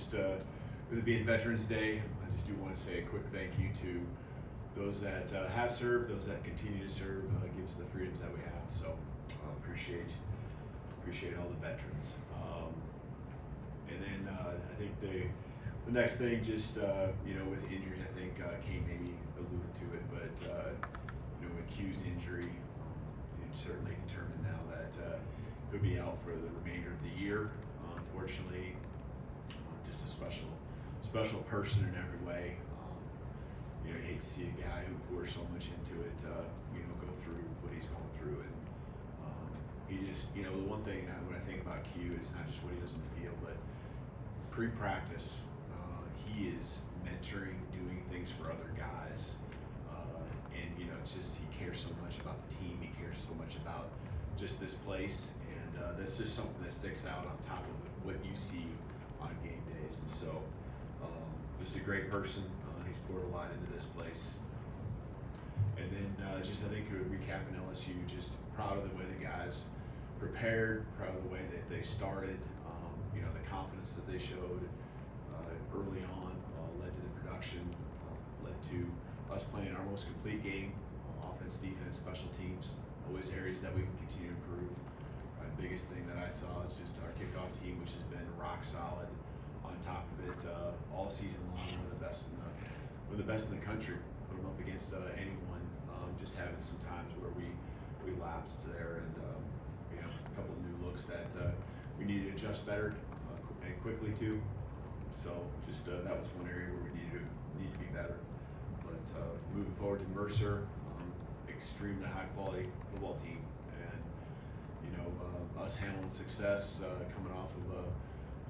just with it being Veterans Day, I just do want to say a quick thank you to those that have served, those that continue to serve, give us the freedoms that we have. So appreciate all the veterans. And then I think the next thing, just with injuries, I think Kane maybe alluded to it, but with Q's injury, it's certainly determined now that he'll be out for the remainder of the year. Unfortunately, just a special person in every way. You hate to see a guy who pours so much into it, go through what he's going through, and he just, the one thing when I think about Q, it's not just what he does in the field, but pre-practice, he is mentoring, doing things for other guys, and it's just he cares so much about the team, he cares so much about just this place, and that's just something that sticks out on top of what you see on game days. And so, just a great person. He's poured a lot into this place. And then I think recapping LSU, just proud of the way the guys prepared, proud of the way that they started, the confidence that they showed early on led to the production, led to us playing our most complete game, offense, defense, special teams, always areas that we can continue to improve. The biggest thing that I saw is just our kickoff team, which has been rock solid on top of it all season long, one of the best in the country. Put them up against anyone. Just having some times where we lapsed there, and a couple of new looks that we need to adjust better and quickly too. So just that was one area where we need to be better. But moving forward to Mercer, extremely high quality football team, and us handling success coming off of a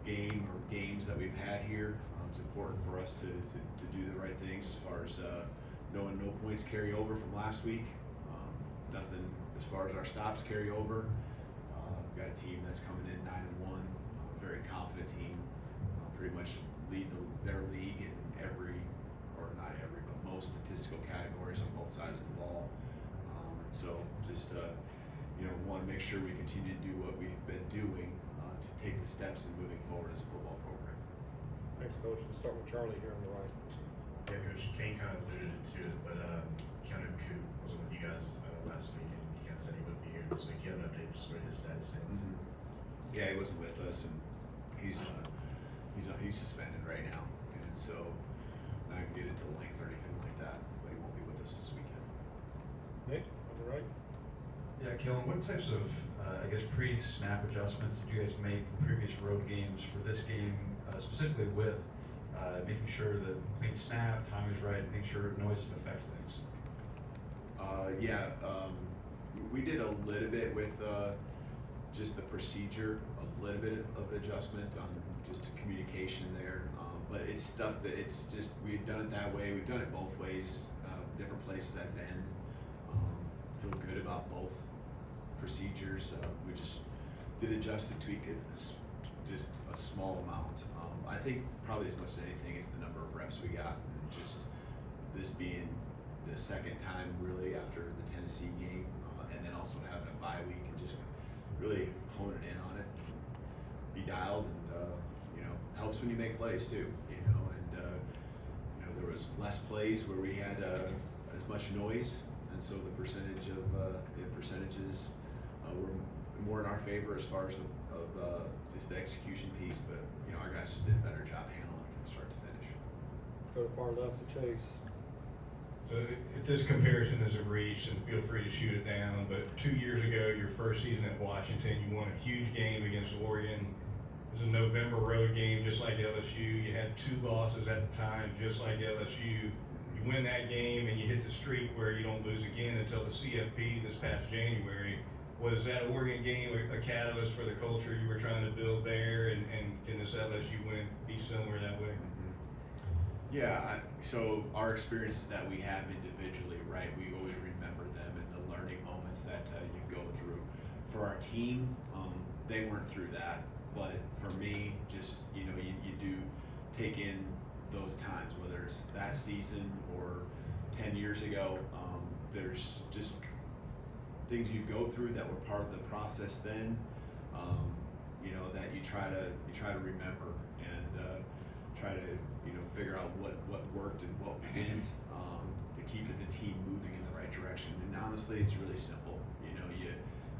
game or games that we've had here. It's important for us to do the right things as far as knowing no points carry over from last week. Nothing as far as our stops carry over. We've got a team that's coming in 9-1, a very confident team, pretty much lead their league in most statistical categories on both sides of the ball. So just want to make sure we continue to do what we've been doing to take the steps in moving forward as a football program. Thanks, Coach. Let's start with Charlie here on the right. Yeah, Coach, Kane kind of alluded to it, but Keanu Koo wasn't with you guys last week, and he kind of said he wouldn't be here this week. You have an update just where his status stands? Mm-hmm. Yeah, he wasn't with us, and he's suspended right now, and so not gonna get into length or anything like that, but he won't be with us this weekend. Nick, on the right. Yeah, Kalen, what types of, pre-snap adjustments did you guys make in previous road games for this game, specifically with making sure that clean snap, time is right, making sure noise doesn't affect things? We did a little bit with just the procedure, a little bit of adjustment on just communication there, but it's stuff that it's just, we've done it that way, we've done it both ways, different places I've been. Feel good about both procedures. We just did adjust and tweak it, just a small amount. I think probably as much as anything, it's the number of reps we got, and just this being the second time really after the Tennessee game, and then also having a bye week and just really honing in on it, be dialed, and helps when you make plays too, and there was less plays where we had as much noise, and so the percentages were more in our favor as far as just the execution piece, but our guys just did a better job handling it from start to finish. Go to far left to Chase. So if this comparison is a reach, and feel free to shoot it down, but 2 years ago, your first season at Washington, you won a huge game against Oregon. It was a November road game, just like LSU. You had 2 losses at the time, just like LSU. You win that game, and you hit the streak where you don't lose again until the CFP this past January. Was that Oregon game a catalyst for the culture you were trying to build there, and can this LSU win be similar that way? Yeah, so our experiences that we have individually, right, we always remember them and the learning moments that you go through. For our team, they weren't through that, but for me, just, you do take in those times, whether it's that season or 10 years ago. There's just things you go through that were part of the process then, that you try to remember. And try to, figure out what worked and what didn't, to keep the team moving in the right direction. And honestly, it's really simple.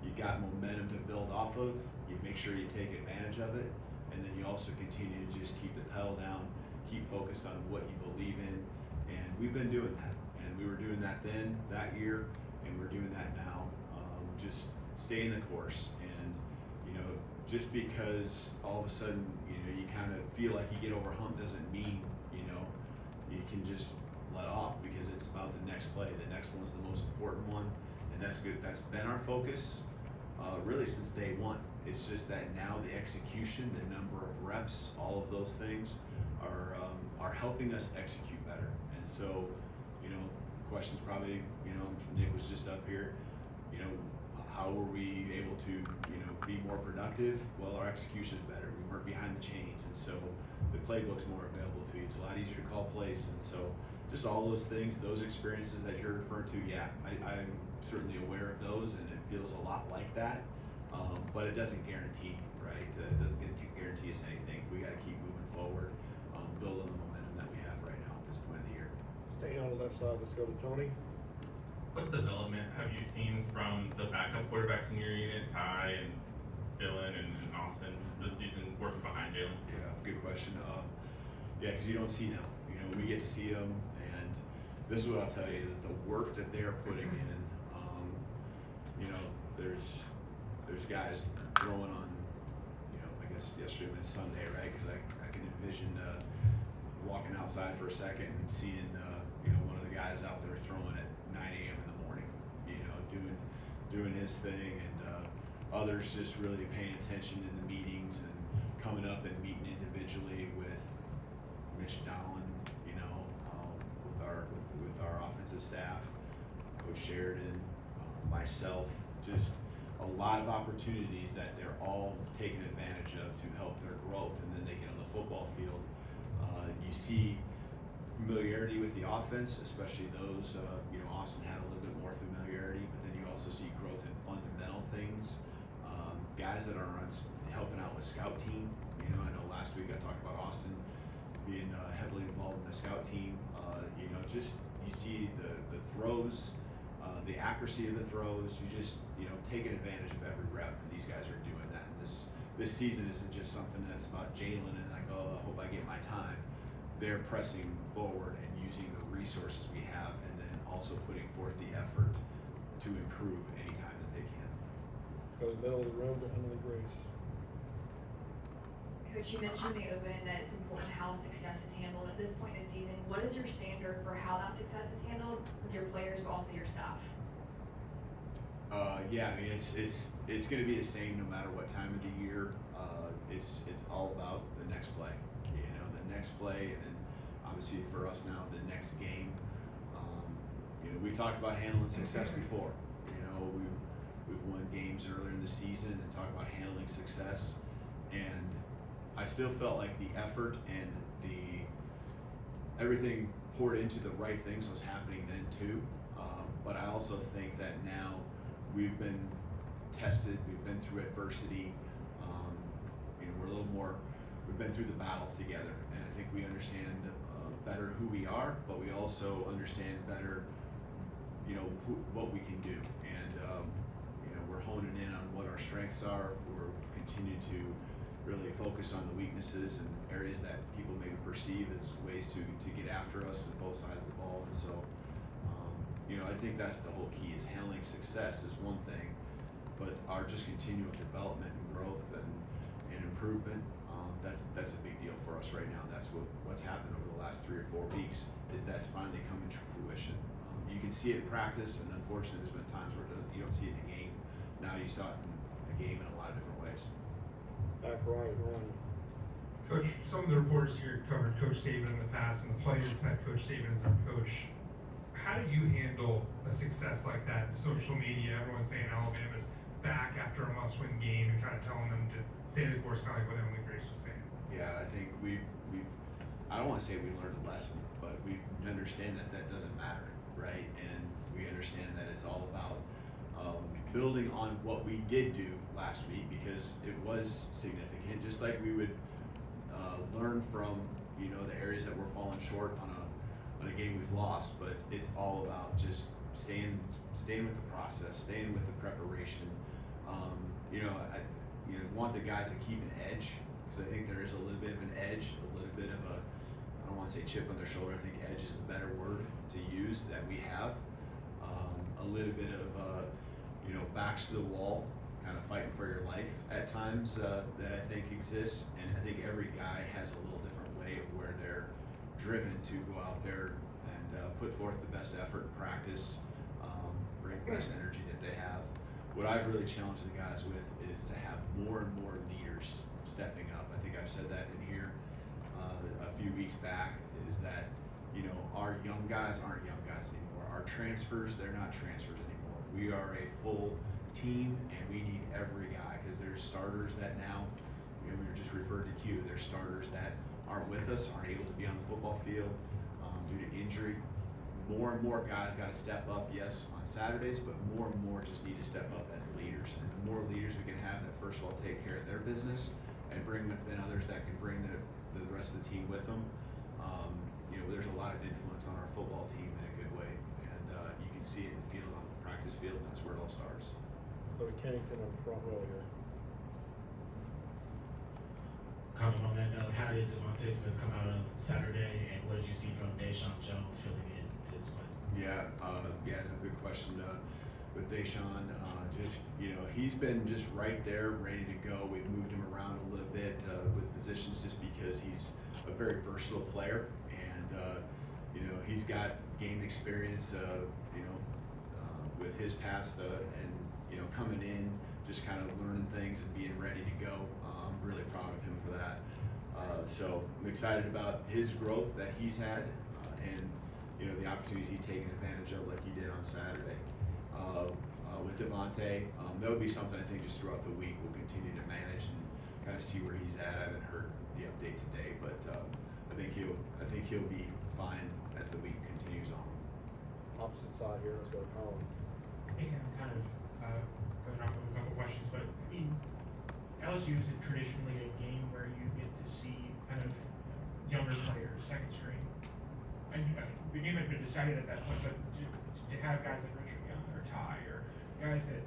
You got momentum to build off of, you make sure you take advantage of it, and then you also continue to just keep the pedal down, keep focused on what you believe in, and we've been doing that. And we were doing that then, that year, and we're doing that now. Just stay in the course, and just because all of a sudden, you kind of feel like you get over a hump doesn't mean, you can just let off, because it's about the next play. The next one's the most important one, and that's good. That's been our focus, really since day one. It's just that now the execution, the number of reps, all of those things are helping us execute better. And so, questions probably, Nick was just up here, how were we able to, be more productive? Well, our execution is better. We weren't behind the chains, and so the playbook's more available to you. It's a lot easier to call plays, and so just all those things, those experiences that you're referring to, yeah, I'm certainly aware of those, and it feels a lot like that, but it doesn't guarantee, right? It doesn't guarantee us anything. We got to keep moving forward, building the momentum that we have right now at this point of the year. Staying on the left side, let's go to Tony. What development have you seen from the backup quarterbacks in your unit, Ty and Dylan and Austin, this season working behind Jalen? Yeah, good question. Yeah, because you don't see them. We get to see them, and this is what I'll tell you: that the work that they are putting in. There's guys throwing on. I guess yesterday was Sunday, right? Because I can envision walking outside for a second and seeing one of the guys out there throwing at 9 a.m. in the morning. Doing his thing, and others just really paying attention in the meetings and coming up and meeting individually with Mitch Dowling, with our offensive staff, Coach Sheridan, myself, just a lot of opportunities that they're all taking advantage of to help their growth, and then they get on the football field. You see familiarity with the offense, especially those, Austin had a little bit more familiarity, but then you also see growth in fundamental things. Guys that are helping out with scout team. I know last week I talked about Austin being heavily involved in the scout team. Just you see the throws, the accuracy of the throws. You just taking advantage of every rep, and these guys are doing that. And this season isn't just something that's about Jalen and like, oh, I hope I get my time. They're pressing forward and using the resources we have, and then also putting forth the effort to improve anytime that they can. Let's go to the middle of the room to Emily Grace. Coach, you mentioned in the open that it's important how success is handled. At this point in the season, what is your standard for how that success is handled with your players, but also your staff? Yeah, I mean it's going to be the same no matter what time of the year. It's all about the next play. The next play, and then obviously for us now the next game. We talked about handling success before. We've won games earlier in the season and talked about handling success, and I still felt like the effort and everything poured into the right things was happening then too. But I also think that now we've been tested, we've been through adversity. We're a little more. We've been through the battles together, and I think we understand better who we are, but we also understand better, what we can do, and we're honing in on what our strengths are. We're continuing to really focus on the weaknesses and areas that people maybe perceive as ways to get after us on both sides of the ball. And so, I think that's the whole key: is handling success is one thing, but our just continual development and growth and improvement. That's a big deal for us right now. That's what's happened over the last 3 or 4 weeks, is that's finally coming to fruition. You can see it in practice, and unfortunately there's been times where you don't see it in a game. Now you saw it in a game in a lot of different ways. Back right, Ronnie. Coach, some of the reporters here covered Coach Saban in the past, and the players had Coach Saban as their coach. How do you handle a success like that? Social media, everyone's saying Alabama's back after a must-win game, and kind of telling them to stay the course, kind of like what Emily Grace was saying. Yeah, I think we've I don't want to say we learned a lesson, but we understand that doesn't matter, right? And we understand that it's all about building on what we did do last week, because it was significant. Just like we would learn from you know, the areas that we're falling short on a game we've lost, but it's all about just staying with the process, staying with the preparation. You know, I want the guys to keep an edge, because I think there is a little bit of an edge, a little bit of a, I don't want to say chip on their shoulder, I think edge is the better word to use that we have. A little bit of, you know, backs to the wall, kind of fighting for your life at times that I think exists, and I think every guy has a little different way of where they're driven to go out there and put forth the best effort, practice, bring the best energy that they have. What I've really challenged the guys with is to have more and more leaders stepping up. I think I've said that in here a few weeks back, is that, you know, our young guys aren't young guys anymore. Our transfers, they're not transfers anymore. We are a full team, and we need every guy, because there's starters that now, you know, we were just referred to Q, there's starters that aren't with us, aren't able to be on the football field due to injury. More and more guys got to step up, yes, on Saturdays, but more and more just need to step up as leaders. And the more leaders we can have that, first of all, take care of their business and bring in others that can bring the rest of the team with them. You know, there's a lot of influence on our football team in a good way, and you can see it in the field, on the practice field, and that's where it all starts. Go to Kennington on the front row here. Comment on that note, how did Devontae Smith come out of Saturday, and what did you see from Deshaun Jones filling in his place? Yeah, no, good question with Deshaun. Just, you know, he's been just right there, ready to go. We've moved him around a little bit with positions just because he's a very versatile player, and you know, he's got game experience, you know, with his past, and you know, coming in, just kind of learning things and being ready to go. I'm really proud of him for that. So I'm excited about his growth that he's had, and you know, the opportunities he's taken advantage of, like he did on Saturday. With Devontae, that would be something I think just throughout the week we'll continue to manage and kind of see where he's at. I haven't heard the update today, but I think he'll be fine as the week continues on. Opposite side here, let's go to Colin. Hey, Ken, I'm kind of going off of a couple questions, but I mean, LSU is traditionally a game where you get to see kind of younger players, second string. And the game had been decided at that point, but to have guys like Richard Young or Ty or guys that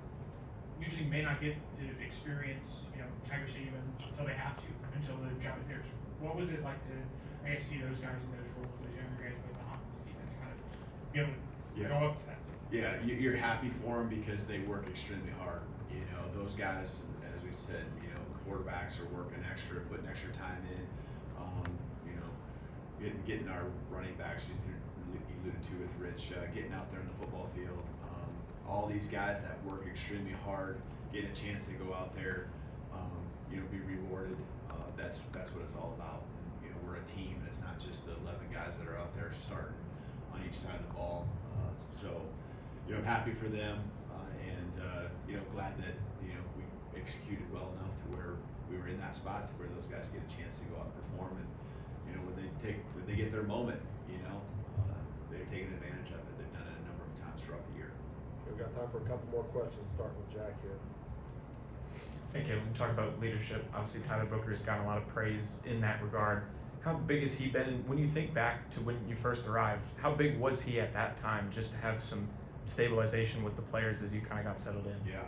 usually may not get to experience, you know, Tiger Stadium until they have to, until the job is theirs. What was it like to, I guess, see those guys in those roles, those younger guys with the offensive defense, kind of be able to go up to that? Yeah, you're happy for them because they work extremely hard. You know, those guys, as we said, you know, quarterbacks are working extra, putting extra time in. You know, getting our running backs, you alluded to with Rich, getting out there in the football field. All these guys that work extremely hard, getting a chance to go out there, you know, be rewarded. That's what it's all about. You know, we're a team, and it's not just the 11 guys that are out there starting on each side of the ball. So, you know, I'm happy for them, and you know, glad that, you know, we executed well enough to where we were in that spot to where those guys get a chance to go out and perform. And you know, when they get their moment, you know, they've taken advantage of it. They've done it a number of times throughout the year. Okay, we've got time for a couple more questions, starting with Jack here. Hey, Kalen, we talk about leadership. Obviously, Tyler Booker's gotten a lot of praise in that regard. How big has he been? When you think back to when you first arrived, how big was he at that time, just to have some stabilization with the players as you kind of got settled in? Yeah,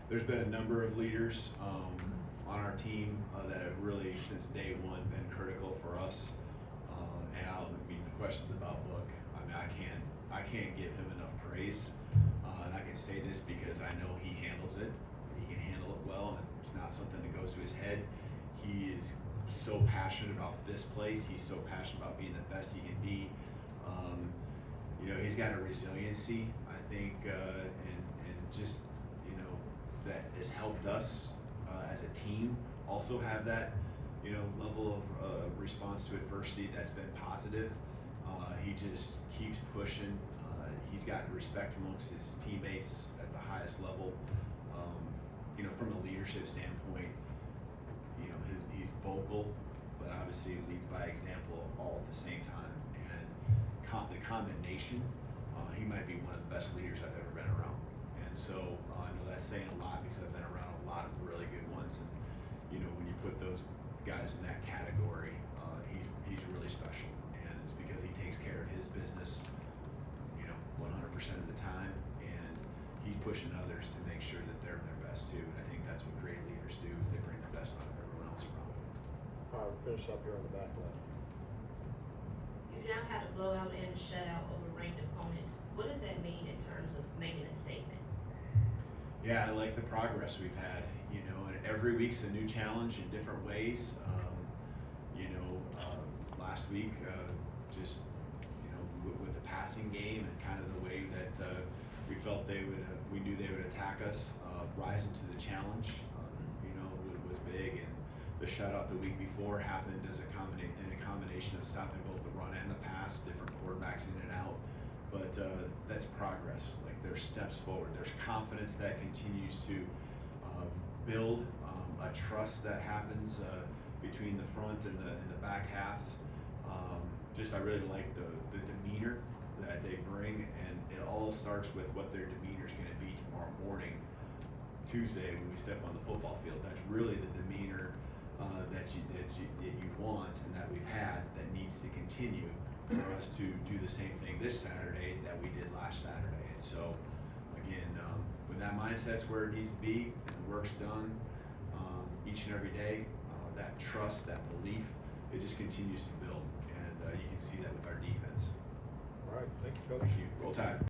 there's been a number of leaders on our team that have really, since day one, been critical for us. And I mean, the questions about Book, I mean, I can't give him enough praise. And I can say this because I know he handles it. He can handle it well, and it's not something that goes to his head. He is so passionate about this place. He's so passionate about being the best he can be. You know, he's got a resiliency, I think, and just, you know, that has helped us as a team also have that, you know, level of response to adversity that's been positive. He just keeps pushing. He's got respect amongst his teammates at the highest level. You know, from a leadership standpoint, you know, he's vocal, but obviously leads by example all at the same time. And the combination, he might be one of the best leaders I've ever been around. And so I know that's saying a lot because I've been around a lot of really good ones. And you know, when you put those guys in that category, he's really pushing others to make sure that they're their best too. And I think that's what great leaders do, is they bring the best out of everyone else around them. All right, we'll finish up here on the back left. You've now had a blowout and a shutout over ranked opponents. What does that mean in terms of making a statement? Yeah, I like the progress we've had, you know, and every week's a new challenge in different ways. Last week, just, you know, with the passing game and kind of the way that we felt we knew they would attack us, rising to the challenge, was big. And the shutout the week before happened as a combination of stopping both the run and the pass, different quarterbacks in and out. But that's progress. Like, there's steps forward. There's confidence that continues to build, a trust that happens between the front and the back halves. I really like the demeanor that they bring, and it all starts with what their demeanor is going to be tomorrow morning, Tuesday, when we step on the football field. That's really the demeanor that you want and that we've had, that needs to continue for us to do the same thing this Saturday that we did last Saturday. And so, again, when that mindset's where it needs to be and the work's done each and every day, that trust, that belief, it just continues to build. And you can see that with our defense. All right, thank you, Coach. Thank you. Roll Tide.